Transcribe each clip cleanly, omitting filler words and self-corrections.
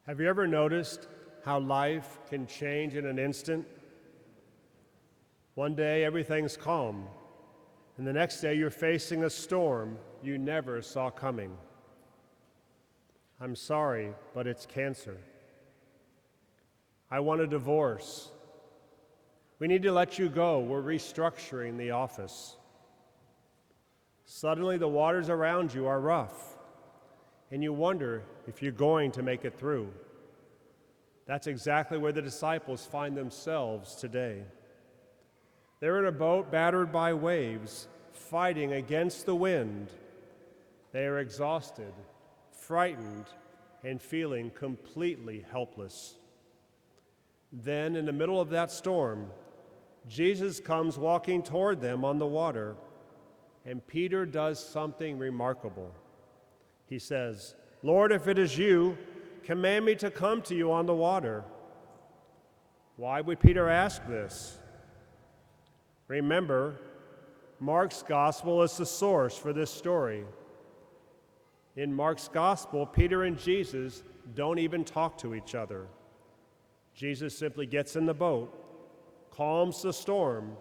Have you ever noticed how life can change in an instant? One day everything's calm, and the next day you're facing a storm you never saw coming. I'm sorry, but it's cancer. I want a divorce. We need to let you go. We're restructuring the office. Suddenly the waters around you are rough, and you wonder if you're going to make it through. That's exactly where the disciples find themselves today. They're in a boat battered by waves, fighting against the wind. They are exhausted, frightened, and feeling completely helpless. Then, in the middle of that storm, Jesus comes walking toward them on the water, and Peter does something remarkable. He says, "Lord, if it is you, command me to come to you on the water." Why would Peter ask this? Remember, Mark's gospel is the source for this story. In Mark's gospel, Peter and Jesus don't even talk to each other. Jesus simply gets in the boat, calms the storm,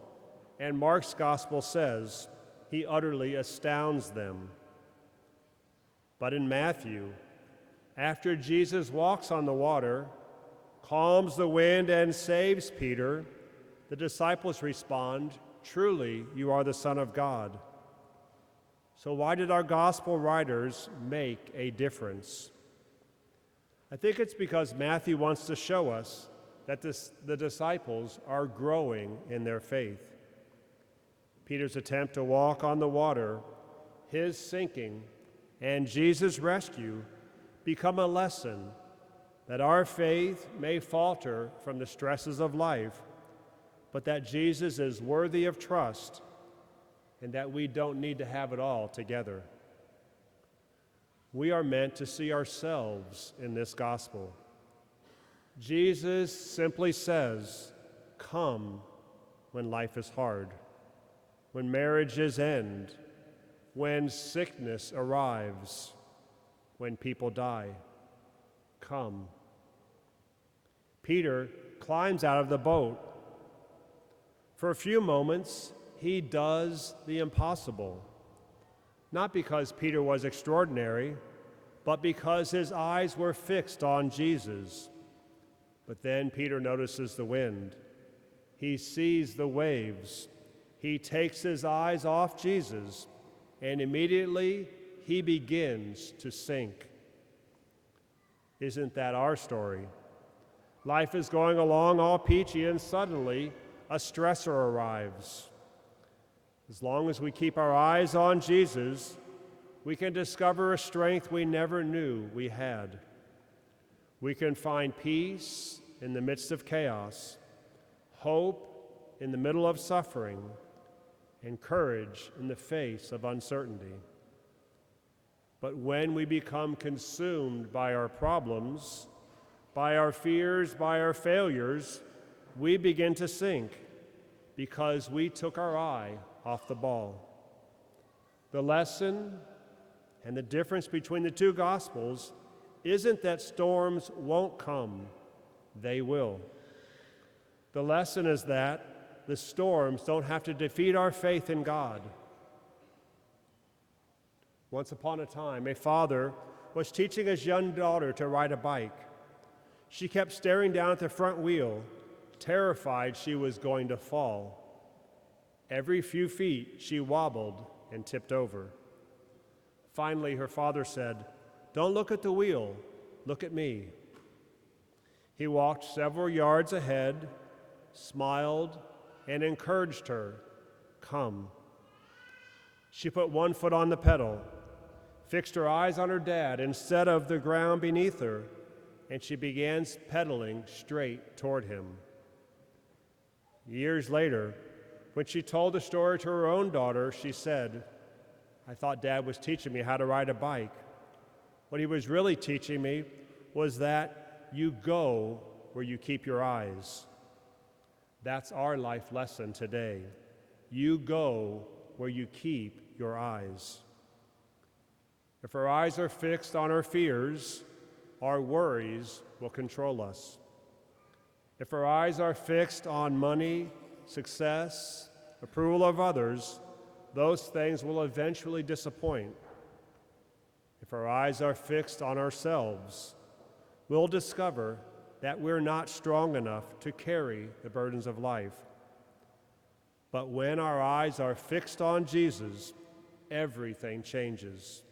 and Mark's gospel says he utterly astounds them. But in Matthew, after Jesus walks on the water, calms the wind, and saves Peter, the disciples respond, "Truly, you are the Son of God." So why did our gospel writers make a difference? I think it's because Matthew wants to show us that the disciples are growing in their faith. Peter's attempt to walk on the water, his sinking, and Jesus' rescue become a lesson that our faith may falter from the stresses of life, but that Jesus is worthy of trust and that we don't need to have it all together. We are meant to see ourselves in this gospel. Jesus simply says, "Come," when life is hard, when marriages end, when sickness arrives, when people die. Come. Peter climbs out of the boat. For a few moments, he does the impossible. Not because Peter was extraordinary, but because his eyes were fixed on Jesus. But then Peter notices the wind. He sees the waves. He takes his eyes off Jesus, and immediately he begins to sink. Isn't that our story? Life is going along all peachy, and suddenly a stressor arrives. As long as we keep our eyes on Jesus, we can discover a strength we never knew we had. We can find peace in the midst of chaos, hope in the middle of suffering, and courage in the face of uncertainty. But when we become consumed by our problems, by our fears, by our failures, we begin to sink because we took our eye off the ball. The lesson and the difference between the two gospels isn't that storms won't come, they will. The lesson is that the storms don't have to defeat our faith in God. Once upon a time, a father was teaching his young daughter to ride a bike. She kept staring down at the front wheel, terrified she was going to fall. Every few feet, she wobbled and tipped over. Finally, her father said, "Don't look at the wheel, look at me." He walked several yards ahead, smiled, and encouraged her, "Come." She put one foot on the pedal, fixed her eyes on her dad instead of the ground beneath her, and she began pedaling straight toward him. Years later, when she told the story to her own daughter, she said, "I thought Dad was teaching me how to ride a bike. What he was really teaching me was that you go where you keep your eyes." That's our life lesson today. You go where you keep your eyes. If our eyes are fixed on our fears, our worries will control us. If our eyes are fixed on money, success, approval of others, those things will eventually disappoint. If our eyes are fixed on ourselves, we'll discover that we're not strong enough to carry the burdens of life. But when our eyes are fixed on Jesus, everything changes.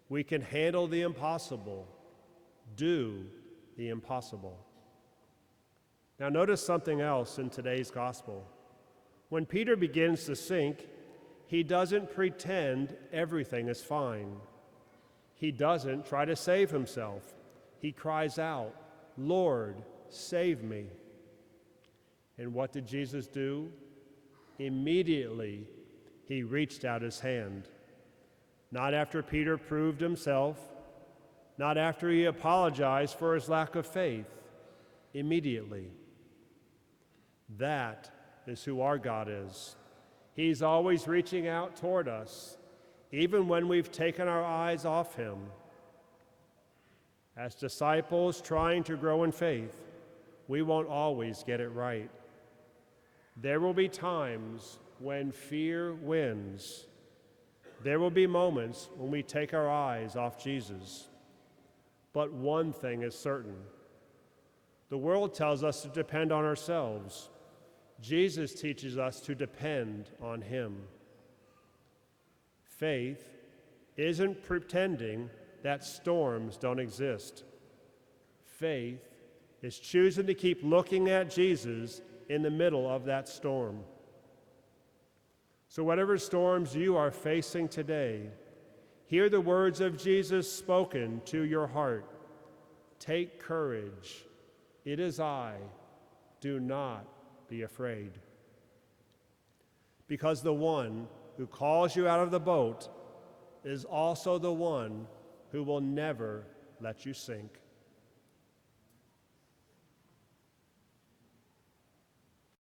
We can handle the impossible, do the impossible. Now notice something else in today's gospel. When Peter begins to sink, he doesn't pretend everything is fine. He doesn't try to save himself. He cries out, "Lord, save me." And what did Jesus do? Immediately, he reached out his hand. Not after Peter proved himself, not after he apologized for his lack of faith. Immediately. That is who our God is. He's always reaching out toward us, even when we've taken our eyes off him. As disciples trying to grow in faith, we won't always get it right. There will be times when fear wins. There will be moments when we take our eyes off Jesus. But one thing is certain. The world tells us to depend on ourselves. Jesus teaches us to depend on him. Faith isn't pretending that storms don't exist. Faith is choosing to keep looking at Jesus in the middle of that storm. So whatever storms you are facing today, hear the words of Jesus spoken to your heart. Take courage. It is I. Do not be afraid. Because the one who calls you out of the boat is also the one who will never let you sink.